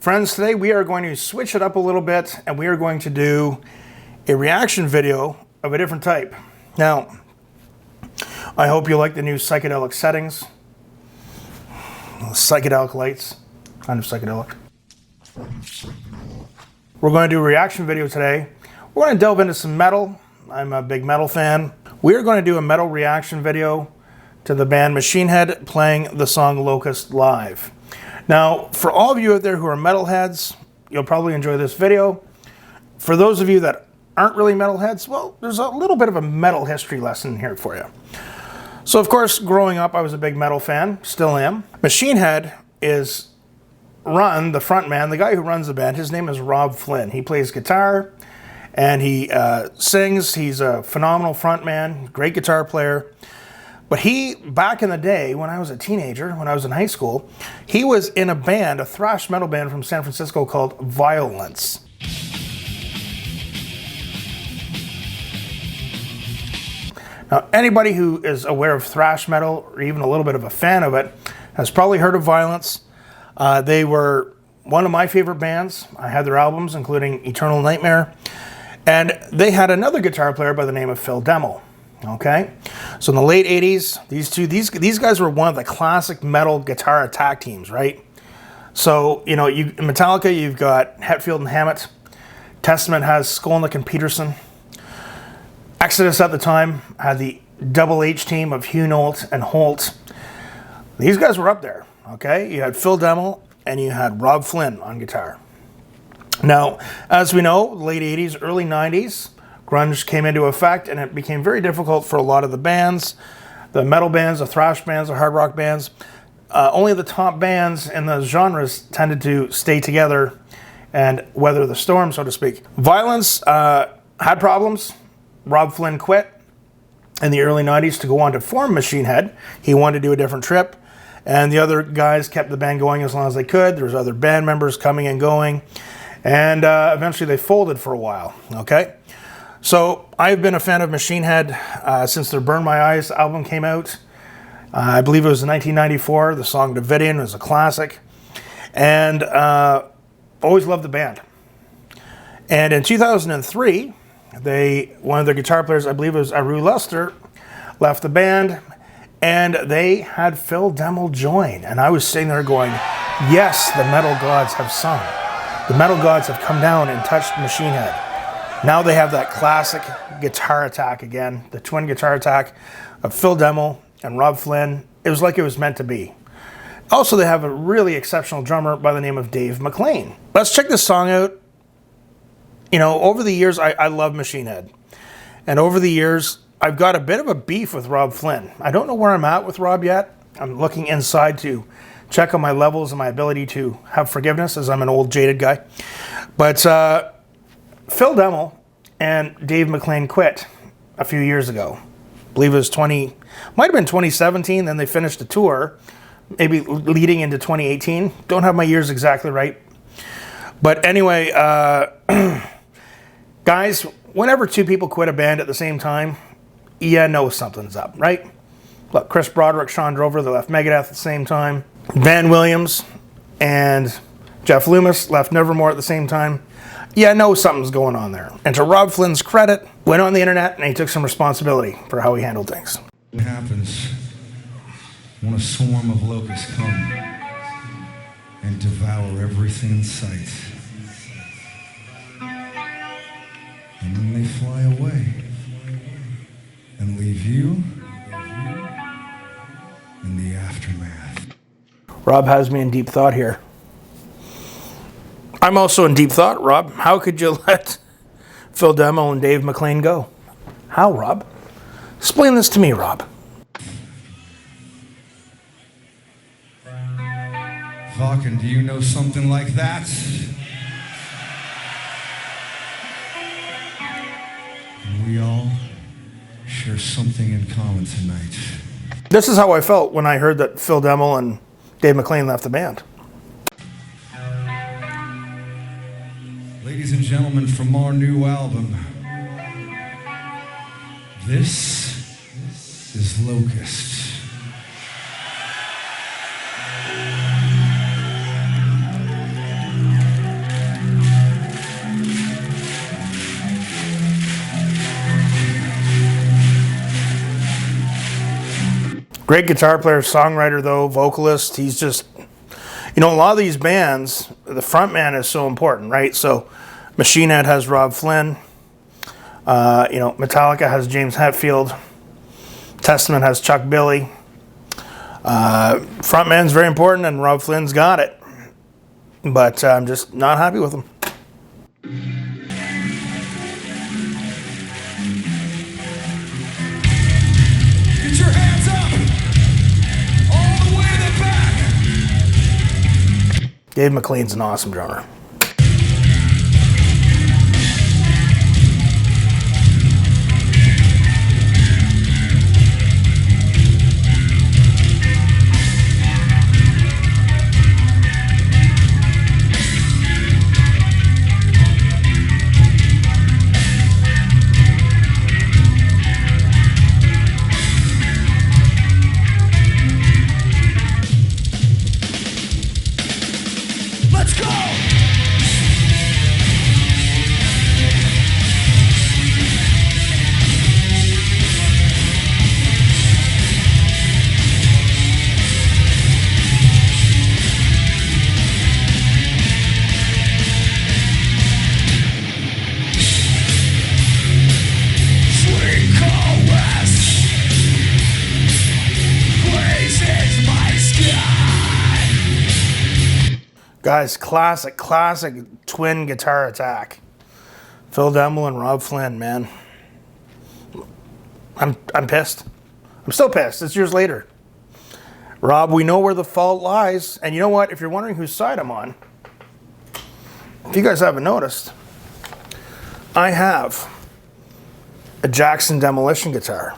Friends, today we are going to switch it up a little bit and we are going to do a reaction video of a different type. Now, I hope you like the new psychedelic settings. Psychedelic lights, kind of psychedelic. We're going to do a reaction video today. We're going to delve into some metal. I'm a big metal fan. We are going to do a metal reaction video to the band Machine Head playing the song Locust live. Now, for all of you out there who are metalheads, you'll probably enjoy this video. For those of you that aren't really metalheads, well, there's a little bit of a metal history lesson here for you. So, of course, growing up, I was a big metal fan, still am. Machine Head is the frontman, the guy who runs the band, his name is Rob Flynn. He plays guitar and he sings. He's a phenomenal frontman, great guitar player. But he, back in the day, when I was a teenager, when I was in high school, he was in a band, a thrash metal band from San Francisco called Violence. Now, anybody who is aware of thrash metal, or even a little bit of a fan of it, has probably heard of Violence. They were one of my favorite bands. I had their albums, including Eternal Nightmare. And they had another guitar player by the name of Phil Demmel. Okay, so in the late 80s, these guys were one of the classic metal guitar attack teams, right? So, you know, in Metallica, you've got Hetfield and Hammett. Testament has Skolnick and Peterson. Exodus at the time had the Double H team of Hunolt and Holt. These guys were up there, okay? You had Phil Demmel and you had Rob Flynn on guitar. Now, as we know, late 80s, early 90s, grunge came into effect, and it became very difficult for a lot of the bands, the metal bands, the thrash bands, the hard rock bands. Only the top bands in the genres tended to stay together and weather the storm, so to speak. Violence had problems. Rob Flynn quit in the early 90s to go on to form Machine Head. He wanted to do a different trip, and the other guys kept the band going as long as they could. There was other band members coming and going, and eventually they folded for a while, okay? So I've been a fan of Machine Head since their Burn My Eyes album came out. I believe it was in 1994. The song Davidian was a classic. And always loved the band. And in 2003, one of their guitar players, I believe it was Aru Luster, left the band. And they had Phil Demmel join. And I was sitting there going, yes, the metal gods have sung. The metal gods have come down and touched Machine Head. Now they have that classic guitar attack again, the twin guitar attack of Phil Demmel and Rob Flynn. It was like it was meant to be. Also, they have a really exceptional drummer by the name of Dave McLean. Let's check this song out. You know, over the years, I love Machine Head. And over the years, I've got a bit of a beef with Rob Flynn. I don't know where I'm at with Rob yet. I'm looking inside to check on my levels and my ability to have forgiveness, as I'm an old jaded guy. But Phil Demmel and Dave McLean quit a few years ago. I believe it was might have been 2017, then they finished a tour, maybe leading into 2018. Don't have my years exactly right. But anyway, guys, whenever two people quit a band at the same time, you know something's up, right? Look, Chris Broderick, Sean Drover, they left Megadeth at the same time. Van Williams and Jeff Loomis left Nevermore at the same time. Yeah, I know something's going on there. And to Rob Flynn's credit, went on the internet and he took some responsibility for how he handled things. What happens when a swarm of locusts come and devour everything in sight? And then they fly away and leave you in the aftermath. Rob has me in deep thought here. I'm also in deep thought, Rob. How could you let Phil Demmel and Dave McLean go? How, Rob? Explain this to me, Rob. Vakken, do you know something like that? We all share something in common tonight. This is how I felt when I heard that Phil Demmel and Dave McLean left the band. Ladies and gentlemen, from our new album, this is Locust. Great guitar player, songwriter though, vocalist. He's just, a lot of these bands, the frontman is so important, right? So Machine Head has Rob Flynn. Metallica has James Hetfield. Testament has Chuck Billy. Frontman's very important, and Rob Flynn's got it. But I'm just not happy with him. Get your hands up! All the way to the back! Dave McLean's an awesome drummer. Let's go! Sweet caress blazes my sky. Guys, classic twin guitar attack. Phil Demmel and Rob Flynn, man. I'm pissed. I'm still pissed. It's years later. Rob, we know where the fault lies. And you know what? If you're wondering whose side I'm on, if you guys haven't noticed, I have a Jackson Demolition guitar.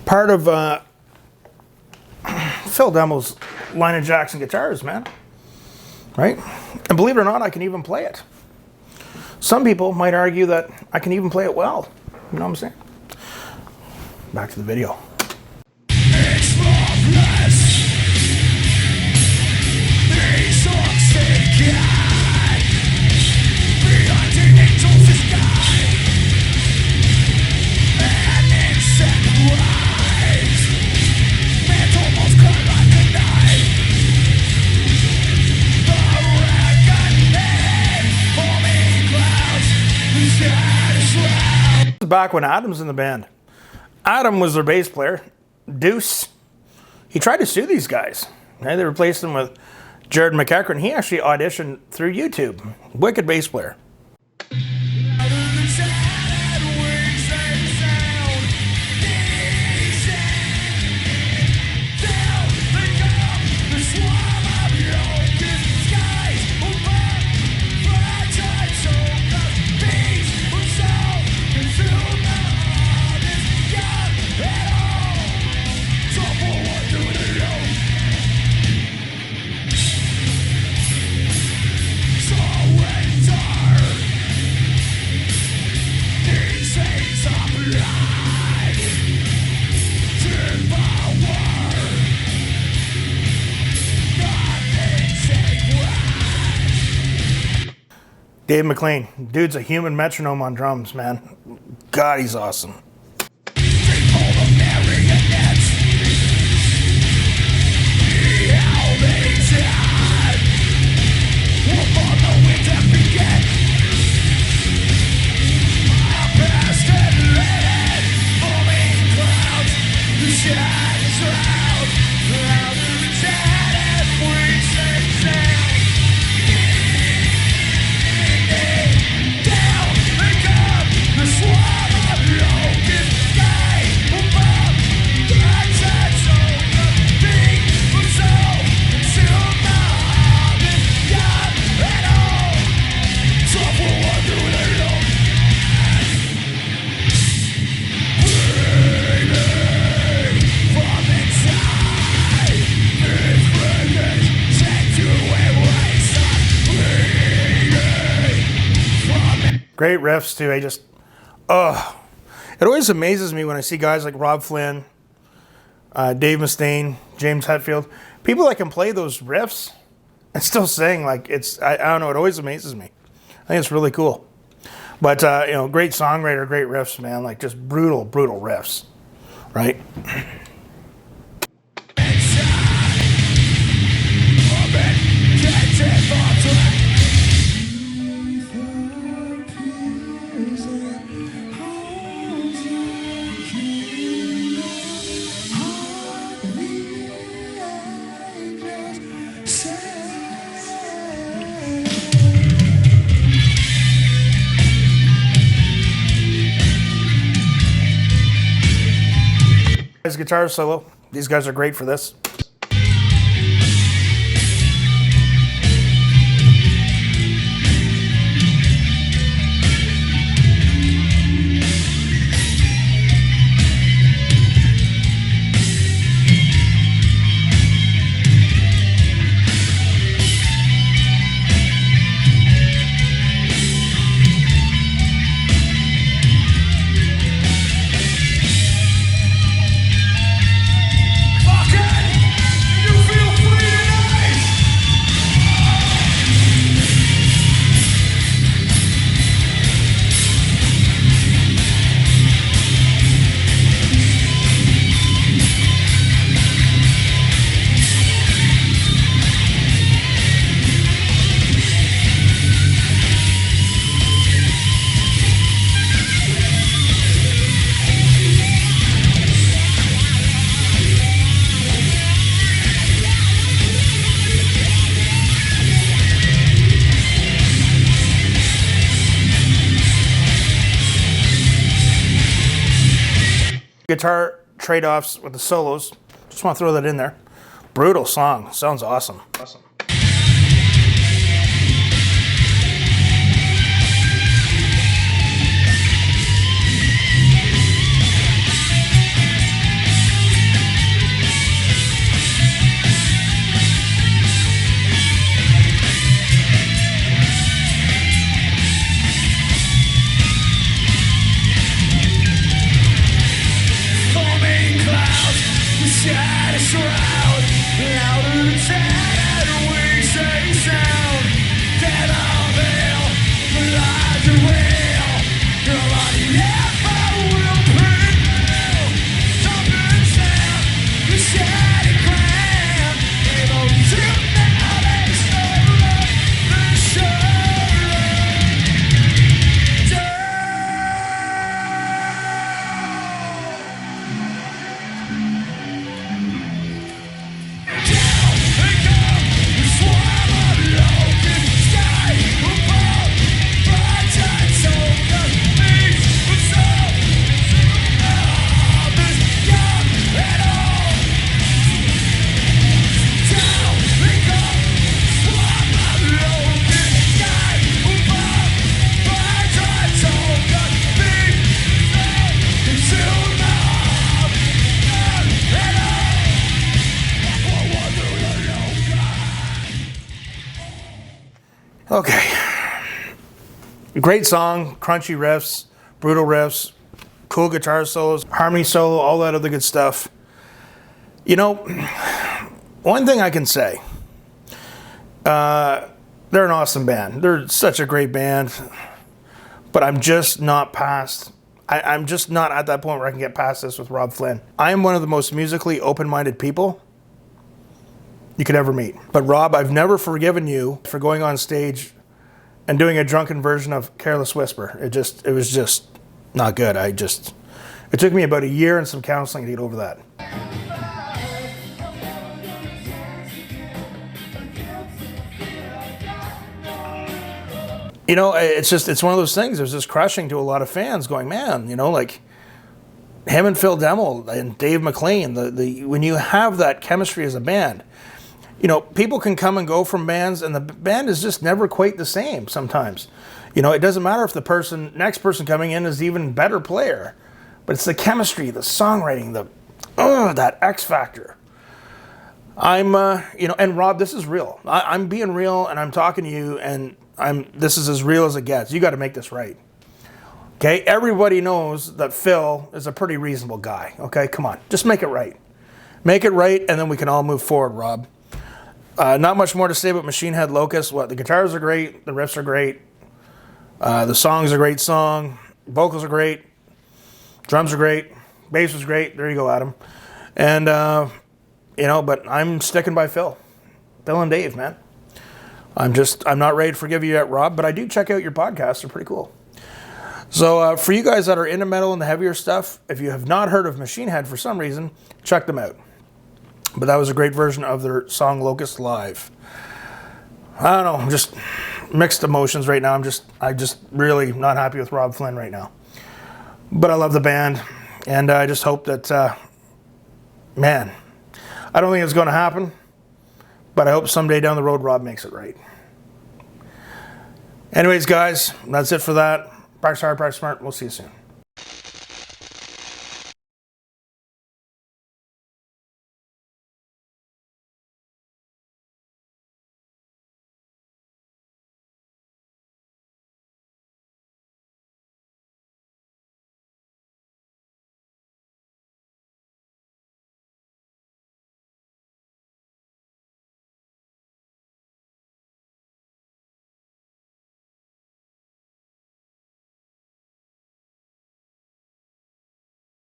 Part of Phil Demmel's line of Jackson guitars, man. Right? And believe it or not, I can even play it. Some people might argue that I can even play it well. You know what I'm saying? Back to the video. It's loveless. These hooks they got beyond the angels' sky. An insect rise. Man almost cut like a knife. The reckoning, forming clouds. The sky is loud. This is back when Adam's in the band. Adam was their bass player. Deuce. He tried to sue these guys. Right? They replaced him with Jared McEachran. He actually auditioned through YouTube. Wicked bass player. Dave McLean. Dude's a human metronome on drums, man. God, he's awesome. Great riffs too. It always amazes me when I see guys like Rob Flynn, Dave Mustaine, James Hetfield, people that can play those riffs and still sing like it's, I don't know, it always amazes me. I think it's really cool. But, great songwriter, great riffs, man. Like, just brutal, brutal riffs, right? His guitar solo. These guys are great for this. Guitar trade-offs with the solos. Just want to throw that in there. Brutal song. Sounds awesome. Awesome. Okay. Great song, crunchy riffs, brutal riffs, cool guitar solos, harmony solo, all that other good stuff. You know, one thing I can say, they're an awesome band. They're such a great band, but I'm just not past, I'm just not at that point where I can get past this with Rob Flynn. I am one of the most musically open-minded people you could ever meet. But Rob, I've never forgiven you for going on stage and doing a drunken version of Careless Whisper. It was just not good. It took me about a year and some counseling to get over that. You know, it's one of those things. It was just crushing to a lot of fans going, man, you know, like him and Phil Demmel and Dave McLean, when you have that chemistry as a band, you know, people can come and go from bands, and the band is just never quite the same sometimes. You know, it doesn't matter if the next person coming in is even better player, but it's the chemistry, the songwriting, that X factor. And Rob, this is real. I'm being real, and I'm talking to you, and this is as real as it gets. You got to make this right. Okay, everybody knows that Phil is a pretty reasonable guy. Okay, come on, just make it right. Make it right, and then we can all move forward, Rob. Not much more to say about Machine Head Locust. The guitars are great, the riffs are great. The song's a great song. Vocals are great. Drums are great. Bass was great. There you go, Adam. And, but I'm sticking by Phil. Phil and Dave, man. I'm not ready to forgive you yet, Rob, but I do check out your podcasts. They're pretty cool. So for you guys that are into metal and the heavier stuff, if you have not heard of Machine Head for some reason, check them out. But that was a great version of their song Locust live. I don't know, I'm just mixed emotions right now. I'm just really not happy with Rob Flynn right now. But I love the band, and I just hope that, man, I don't think it's going to happen, but I hope someday down the road Rob makes it right. Anyways, guys, that's it for that. Practice hard, practice smart. We'll see you soon.